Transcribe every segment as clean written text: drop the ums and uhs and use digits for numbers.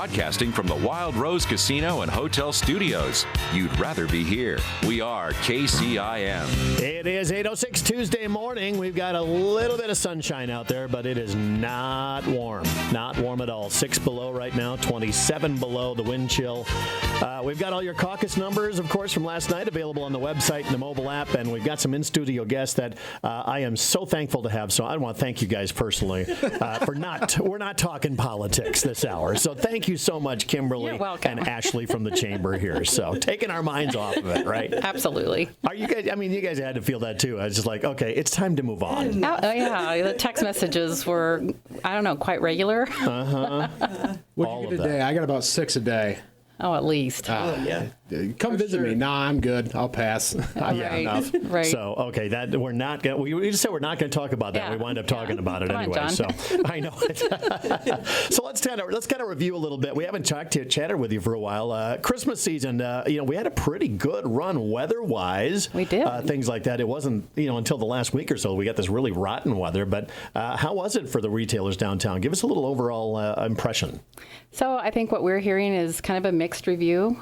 Broadcasting from the Wild Rose Casino and Hotel Studios. You'd rather be here. We are KCIM. It is 8:06 Tuesday morning. We've got a little bit of sunshine out there, but it is not warm. Not warm at all. 6 below right now, 27 below the wind chill. We've got all your caucus numbers, of course, from last night available on the website and the mobile app, and we've got some in-studio guests that I am so thankful to have. So I want to thank you guys personally we're not talking politics this hour. So thank you so much, Kimberly and Ashley from the Chamber here. So taking our minds off of it, right? Absolutely. Are you guys? I mean, you guys had to feel that too. I was just like, okay, it's time to move on. Oh yeah, the text messages were, I don't know, quite regular. What do you get a day? I got about 6 a day. Oh, at least. Come visit me. Nah, I'm good. I'll pass. I've got enough. Right. So, okay, that we're not going. We just said we're not going to talk about that. Yeah. We wind up talking about it Come anyway. on, John. So I know it. So let's kind of review a little bit. We haven't chatted with you for a while. Christmas season, we had a pretty good run weather-wise. We did. Things like that. It wasn't until the last week or so we got this really rotten weather. But how was it for the retailers downtown? Give us a little overall impression. So I think what we're hearing is kind of a mixed review.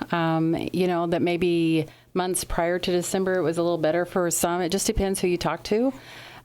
That maybe months prior to December it was a little better for some. It just depends who you talk to.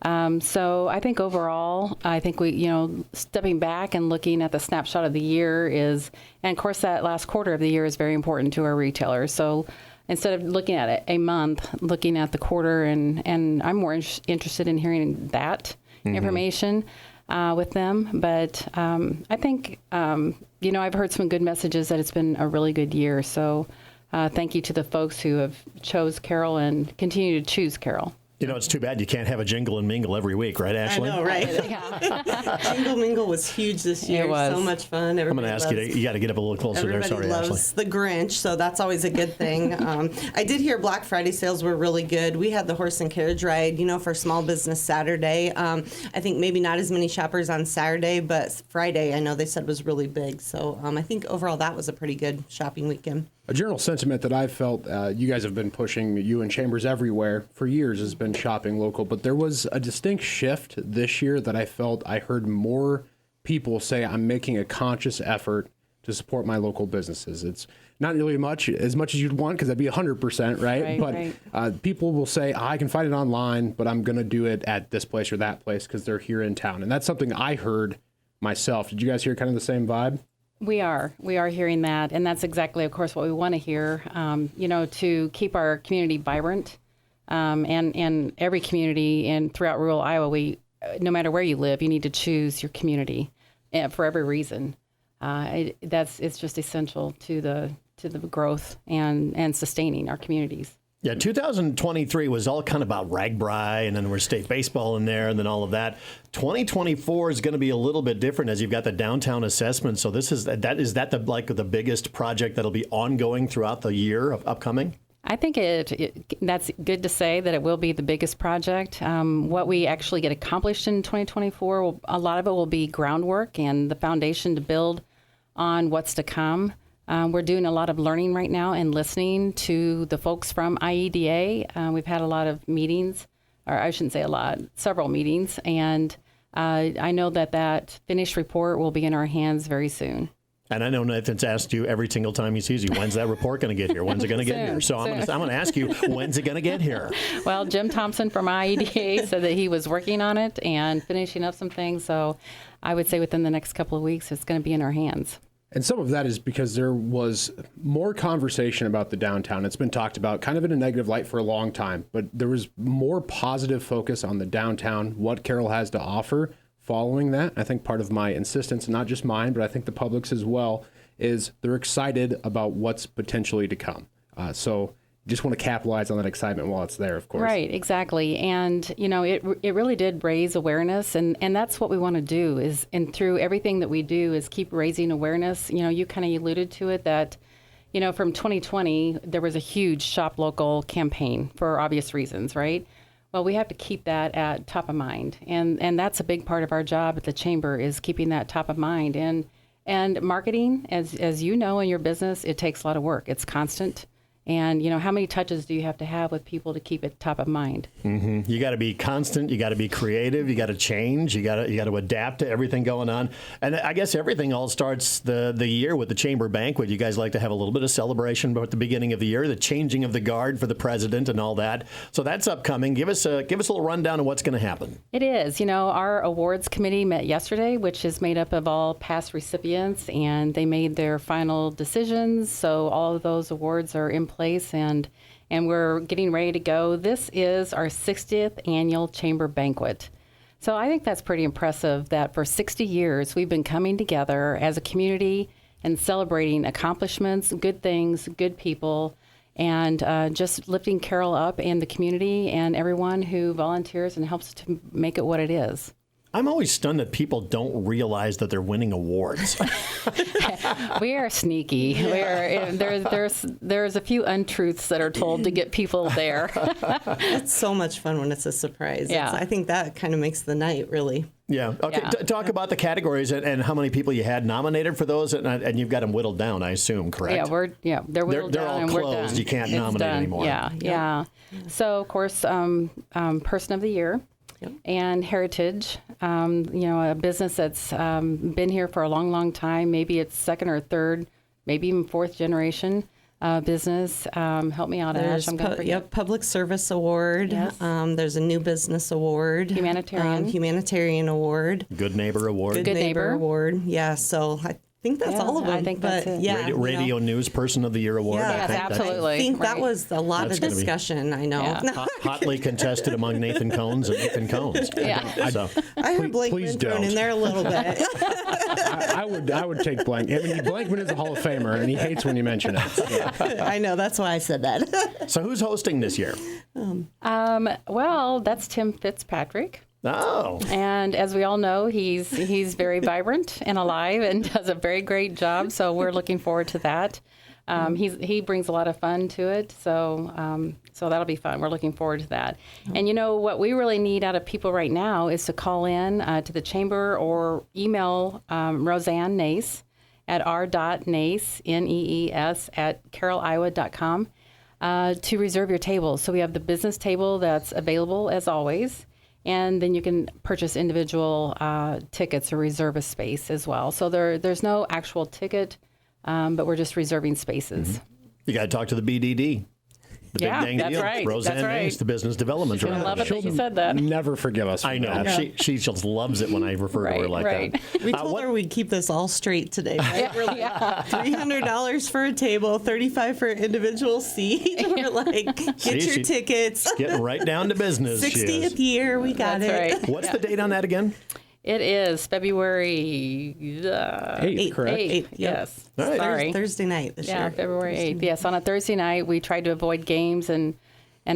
So I think overall, we, stepping back and looking at the snapshot of the year and of course that last quarter of the year is very important to our retailers. So instead of looking at it a month, looking at the quarter, and I'm more interested in hearing that information with them. But I think, I've heard some good messages that it's been a really good year. So thank you to the folks who have chose Carroll and continue to choose Carroll. It's too bad you can't have a jingle and mingle every week, right, Ashley? I know, right? Jingle Mingle was huge this year. It was. So much fun. I'm going to ask you got to get up a little closer there. Sorry, Ashley. Everybody loves the Grinch, so that's always a good thing. I did hear Black Friday sales were really good. We had the horse and carriage ride, for Small Business Saturday. I think maybe not as many shoppers on Saturday, but Friday I know they said was really big. So I think overall that was a pretty good shopping weekend. A general sentiment that I've felt, you guys have been pushing, you and Chambers everywhere for years, has been shopping local. But there was a distinct shift this year that I heard more people say, I'm making a conscious effort to support my local businesses. It's not really as much as you'd want, because that'd be 100%, right? But people will say, I can find it online, but I'm going to do it at this place or that place because they're here in town. And that's something I heard myself. Did you guys hear kind of the same vibe? We are hearing that, and that's exactly, of course, what we want to hear. To keep our community vibrant, and every community and throughout rural Iowa, no matter where you live, you need to choose your community for every reason. It's just essential to the growth and sustaining our communities. Yeah, 2023 was all kind of about RAGBRAI, and then there was state baseball in there, and then all of that. 2024 is going to be a little bit different, as you've got the downtown assessment. So is that the biggest project that'll be ongoing throughout the year of upcoming? I think that's good to say that it will be the biggest project. What we actually get accomplished in 2024, a lot of it will be groundwork and the foundation to build on what's to come. We're doing a lot of learning right now and listening to the folks from IEDA. We've had a lot of meetings, or I shouldn't say a lot, several meetings, and I know that finished report will be in our hands very soon. And I know Nathan's asked you every single time he sees you, when's that report going to get here? When's it going to get here? So I'm going to ask you, when's it going to get here? Well, Jim Thompson from IEDA said that he was working on it and finishing up some things. So I would say within the next couple of weeks, it's going to be in our hands. And some of that is because there was more conversation about the downtown. It's been talked about kind of in a negative light for a long time, but there was more positive focus on the downtown, what Carroll has to offer. Following that, I think part of my insistence, not just mine, but I think the public's as well, is they're excited about what's potentially to come. So just want to capitalize on that excitement while it's there, of course. Right, exactly. And, it really did raise awareness. And that's what we want to do and through everything that we do is keep raising awareness. You kind of alluded to it that, from 2020, there was a huge Shop Local campaign for obvious reasons, right? Well, we have to keep that at top of mind. And that's a big part of our job at the Chamber is keeping that top of mind. And marketing, as you know in your business, it takes a lot of work. It's constant. And, how many touches do you have to have with people to keep it top of mind? Mm-hmm. You got to be constant. You got to be creative. You got to change. You got to adapt to everything going on. And I guess everything all starts the year with the chamber banquet. You guys like to have a little bit of celebration at the beginning of the year, the changing of the guard for the president and all that. So that's upcoming. Give us a little rundown of what's going to happen. It is. Our awards committee met yesterday, which is made up of all past recipients, and they made their final decisions. So all of those awards are in place, and we're getting ready to go. This is our 60th annual chamber banquet. So I think that's pretty impressive that for 60 years we've been coming together as a community and celebrating accomplishments, good things, good people, and just lifting Carroll up and the community and everyone who volunteers and helps to make it what it is. I'm always stunned that people don't realize that they're winning awards. We are sneaky. There's a few untruths that are told to get people there. It's so much fun when it's a surprise. Yeah. I think that kind of makes the night, really. Yeah. Okay. Yeah. Talk about the categories and how many people you had nominated for those, and you've got them whittled down, I assume, correct? They're whittled They're down all and we're closed. done. You can't It's nominate done. anymore. Yeah. So of course, Person of the Year. Yep. And Heritage, a business that's been here for a long, long time. Maybe it's second or third, maybe even fourth generation business. Help me out, Ash. I'm going to forget. Public Service Award. Yes. There's a New Business Award. Humanitarian. Award. Good Neighbor Award. Good Neighbor Award. Yeah, so I think that's all of them. I think that's it. Yeah, Radio News Person of the Year Award. Yeah, I think absolutely. I think that Right. was a lot That's of gonna be- discussion. I know. Yeah. Hotly contested among Nathan Cones and Nathan Cones. Yeah. So, I heard Please Blankman thrown don't. in there a little bit. I would take Blank. I mean, Blankman is a Hall of Famer, and he hates when you mention it. Yeah. I know. That's why I said that. so who's hosting this year? Well, that's Tim Fitzpatrick. Oh. And as we all know, he's very vibrant and alive and does a very great job. So we're looking forward to that. He brings a lot of fun to it. So that'll be fun. We're looking forward to that. And what we really need out of people right now is to call in to the chamber or email Roseanne Nace at r.nace, Nees, at carrolliowa.com to reserve your table. So we have the business table that's available as always. And then you can purchase individual tickets or reserve a space as well. So there's no actual ticket, but we're just reserving spaces. Mm-hmm. You got to talk to the BDD. The Yeah, big dang that's deal. right. Roseanne That's right. Nace, the business development She's gonna love it that you said that. Never forgive us. For I know. that. She just loves it when I refer to her like that. We told her we'd keep this all straight today, right? We're like, $300 for a table, $35 for an individual seat. We're like, get your tickets. Getting right down to business. 60th year, we got That's it. right. What's the date on that again? It is February 8th, correct? 8th, yes. All right. Sorry. Thursday night this year. February 8th. Yes, on a Thursday night, we tried to avoid games and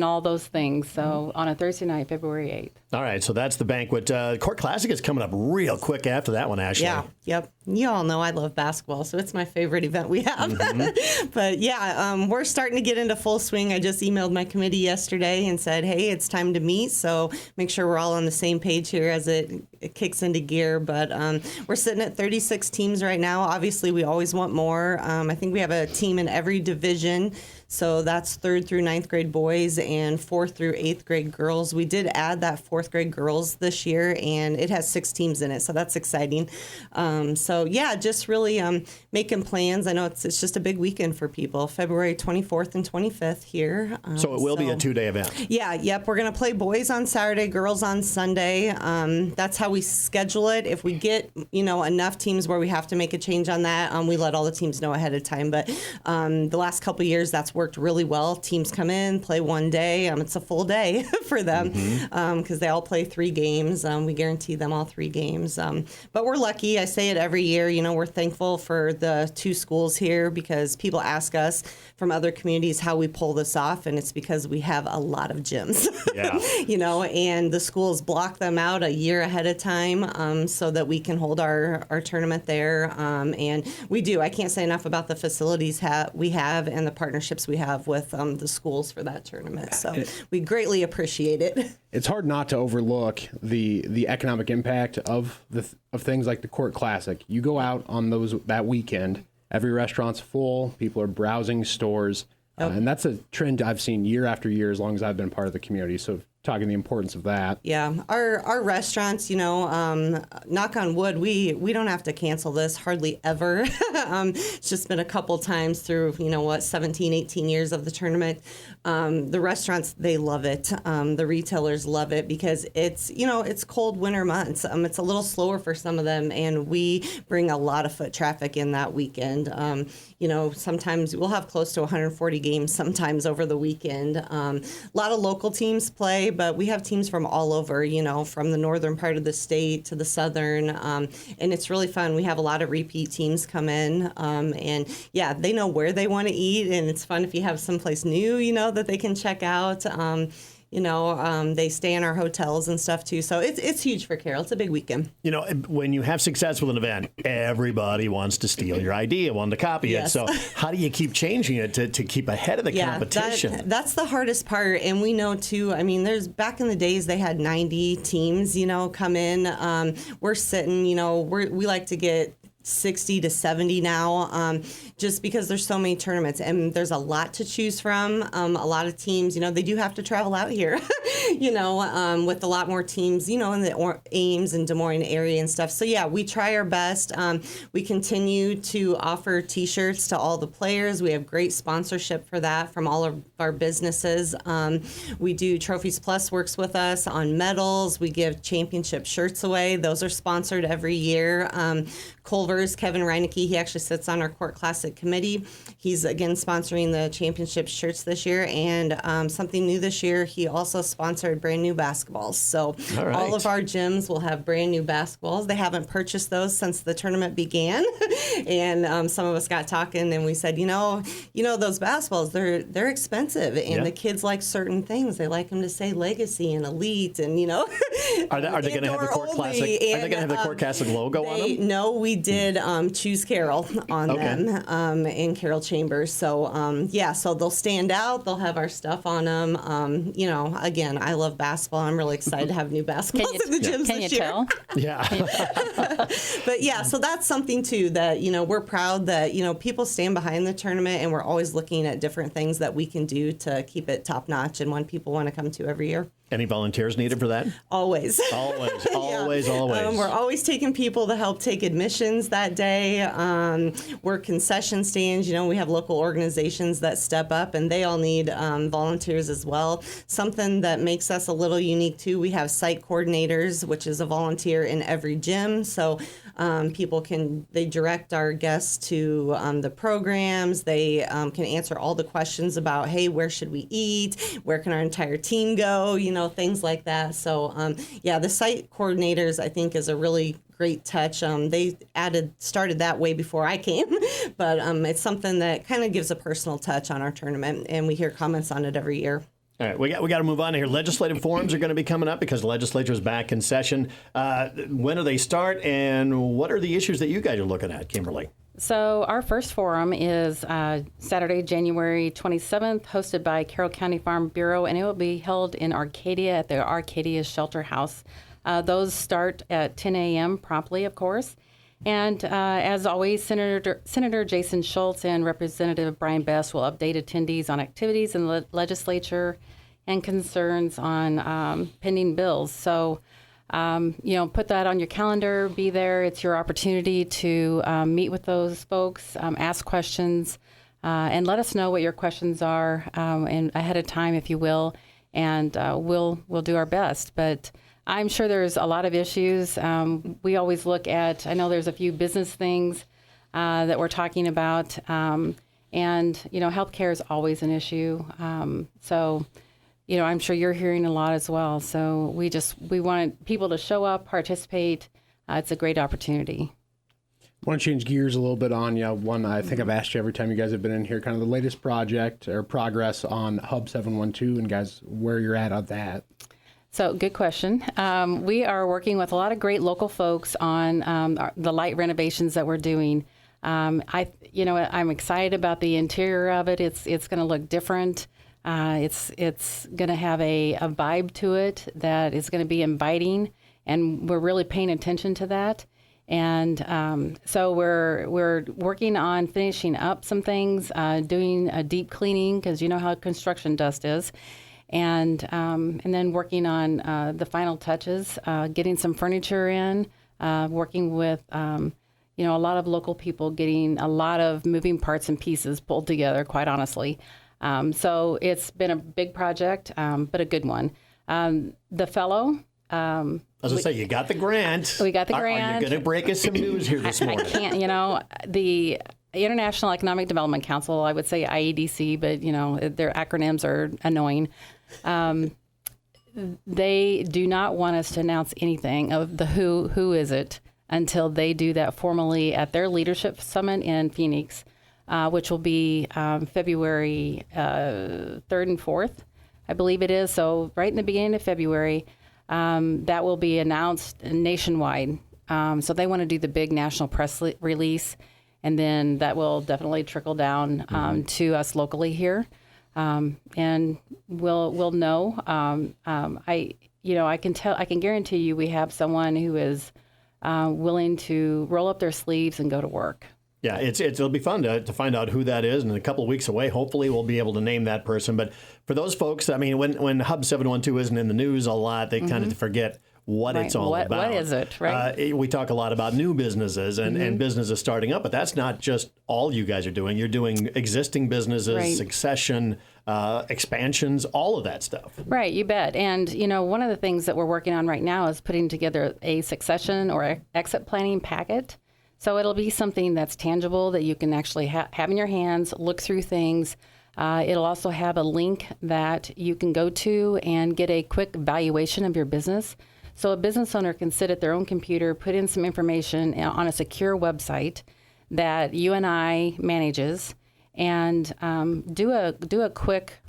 all those things. So on a Thursday night, February 8th. All right, so that's the banquet. Court Classic is coming up real quick after that one, Ashley. Yeah, yep. You all know I love basketball, so it's my favorite event we have. But yeah, we're starting to get into full swing. I just emailed my committee yesterday and said, hey, it's time to meet. So make sure we're all on the same page here as it kicks into gear. But we're sitting at 36 teams right now. Obviously, we always want more. I think we have a team in every division. So that's 3rd through 9th grade boys and 4th through 8th grade girls. We did add that 4th grade girls this year, and it has 6 teams in it, so that's exciting. So yeah, just really making plans. I know it's just a big weekend for people. February 24th and 25th here. So it will be a 2-day event. Yeah, yep. We're going to play boys on Saturday, girls on Sunday. That's how we schedule it. If we get, enough teams where we have to make a change on that, we let all the teams know ahead of time. But the last couple of years, that's worked really well. Teams come in, play one day. It's a full day for them because they all play 3 games. We guarantee them all 3 games. But we're lucky. I say it every year. We're thankful for the 2 schools here because people ask us from other communities how we pull this off, and it's because we have a lot of gyms. Yeah. And the schools block them out a year ahead of time so that we can hold our tournament there. And we do. I can't say enough about the facilities we have and the partnerships we have with the schools for that tournament. So we greatly appreciate it. It's hard not to overlook the economic impact of things like the Court Classic. You go out on that weekend, every restaurant's full, people are browsing stores. And that's a trend I've seen year after year as long as I've been part of the community. So talking the importance of that. Yeah, our restaurants, knock on wood, we don't have to cancel this hardly ever. It's just been a couple times through, 17, 18 years of the tournament. The restaurants, they love it. The retailers love it because it's cold winter months. It's a little slower for some of them, and we bring a lot of foot traffic in that weekend. Sometimes we'll have close to 140 games sometimes over the weekend. A lot of local teams play, but we have teams from all over, from the northern part of the state to the southern, and it's really fun. We have a lot of repeat teams come in, and yeah, they know where they want to eat, and it's fun if you have someplace new, that they can check out. They stay in our hotels and stuff too, so it's huge for Carroll. It's a big weekend. When you have success with an event, everybody wants to steal your idea, want to copy it. So how do you keep changing it to keep ahead of the competition? That's the hardest part, and we know too. There's back in the days they had 90 teams, come in. We're sitting, we like to get 60 to 70 now, just because there's so many tournaments and there's a lot to choose from. A lot of teams, they do have to travel out here, with a lot more teams, in the Ames and Des Moines area and stuff. So yeah, we try our best. We continue to offer T-shirts to all the players. We have great sponsorship for that from all of our businesses. We do Trophies Plus works with us on medals. We give championship shirts away. Those are sponsored every year. Culver's, Kevin Reinecke, he actually sits on our Court Classic committee. He's again sponsoring the championship shirts this year, and something new this year, he also sponsored brand new basketballs. So all of our gyms will have brand new basketballs. They haven't purchased those since the tournament began, and some of us got talking, and we said, those basketballs, they're expensive, and the kids like certain things. They like them to say legacy and elite, and Are they going to have the Court Classic? Are they going to have the Court Classic logo on them? No, we did choose Carroll on them in Carroll Chambers. So so they'll stand out. They'll have our stuff on them. Again, I love basketball. I'm really excited to have new basketballs in the gyms this year. Tell? Yeah. But yeah, so that's something too that we're proud that people stand behind the tournament, and we're always looking at different things that we can do to keep it top notch and one people want to come to every year. Any volunteers needed for that? Always. Always. We're always taking people to help take admissions that day. We're concession stands. We have local organizations that step up, and they all need volunteers as well. Something that makes us a little unique, too, we have site coordinators, which is a volunteer in every gym. So people they direct our guests to the programs. They can answer all the questions about, hey, where should we eat? Where can our entire team go? Things like that. So, the site coordinators, I think, is a really great touch. They started that way before I came, but it's something that kind of gives a personal touch on our tournament, and we hear comments on it every year. All right, we got to move on here. Legislative forums are going to be coming up because the legislature is back in session. When do they start, and what are the issues that you guys are looking at, Kimberly? So our first forum is Saturday, January 27th, hosted by Carroll County Farm Bureau, and it will be held in Arcadia at the Arcadia Shelter House. Those start at 10 a.m. promptly, of course. And as always, Senator Jason Schultz and Representative Brian Best will update attendees on activities in the legislature and concerns on pending bills. So put that on your calendar, be there. It's your opportunity to meet with those folks, ask questions, and let us know what your questions are and ahead of time, if you will, and we'll do our best. But I'm sure there's a lot of issues. We always look at, I know there's a few business things that we're talking about, and, healthcare is always an issue. I'm sure you're hearing a lot as well. So we want people to show up, participate. It's a great opportunity. I want to change gears a little bit on one I think I've asked you every time you guys have been in here, kind of the latest project or progress on Hub 712, and guys, where you're at on that. So good question. We are working with a lot of great local folks on the light renovations that we're doing. I'm excited about the interior of it. It's going to look different. It's going to have a vibe to it that is going to be inviting, and we're really paying attention to that. And so we're working on finishing up some things, doing a deep cleaning because you know how construction dust is, and then working on the final touches, getting some furniture in, working with a lot of local people, getting a lot of moving parts and pieces pulled together, quite honestly. So it's been a big project, but a good one. The fellow. I was going to say, you got the grant. We got the Are grant. you going to break us some news here this morning? I can't, the International Economic Development Council, I would say IEDC, but, their acronyms are annoying. They do not want us to announce anything of the who is it, until they do that formally at their leadership summit in Phoenix, which will be February 3rd and 4th, I believe it is. So right in the beginning of February, that will be announced nationwide. So they want to do the big national press release, and then that will definitely trickle down to us locally here, and we'll know. I can guarantee you we have someone who is willing to roll up their sleeves and go to work. Yeah, it'll be fun to find out who that is, and in a couple of weeks away, hopefully we'll be able to name that person. But for those folks, I mean, when Hub 712 isn't in the news a lot, they kind of forget what it's all about. What is it, right? We talk a lot about new businesses and businesses starting up, but that's not just all you guys are doing. You're doing existing businesses, succession, expansions, all of that stuff. Right, you bet. And, one of the things that we're working on right now is putting together a succession or exit planning packet. So it'll be something that's tangible that you can actually have in your hands, look through things. It'll also have a link that you can go to and get a quick valuation of your business. So a business owner can sit at their own computer, put in some information on a secure website that UNI manages, and do a quick,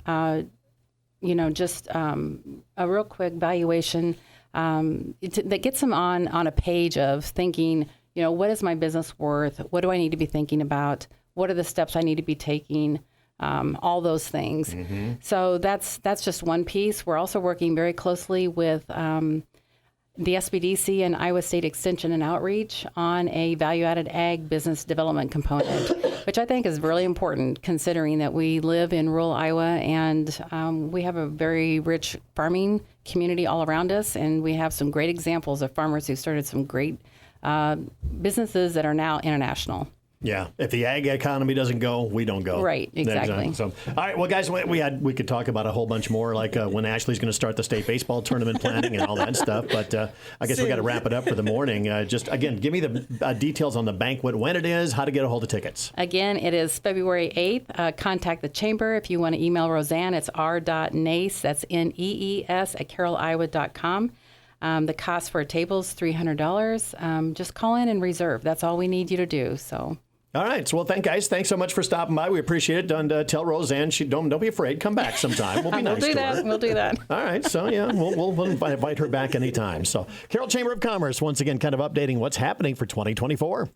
just a real quick valuation that gets them on a page of thinking, what is my business worth? What do I need to be thinking about? What are the steps I need to be taking? All those things. So that's just one piece. We're also working very closely with the SBDC and Iowa State Extension and Outreach on a value-added ag business development component, which I think is really important considering that we live in rural Iowa and we have a very rich farming community all around us, and we have some great examples of farmers who started some great businesses that are now international. Yeah, if the ag economy doesn't go, we don't go. Right, exactly. So, all right, well, guys, we could talk about a whole bunch more, like when Ashley's going to start the state baseball tournament planning and all that stuff. But I guess we got to wrap it up for the morning. Just again, give me the details on the banquet, when it is, how to get a hold of tickets. Again, it is February 8th. Contact the chamber if you want to email Roseanne. It's r.nace, that's NEES at carrolliowa.com. The cost for a table is $300. Just call in and reserve. That's all we need you to do. So. All right. So, well, thanks so much for stopping by. We appreciate it. And tell Roseanne, don't be afraid. Come back sometime. We'll be nice to her. We'll do that. All right. So, yeah, we'll invite her back anytime. So, Carroll Chamber of Commerce, once again, kind of updating what's happening for 2024.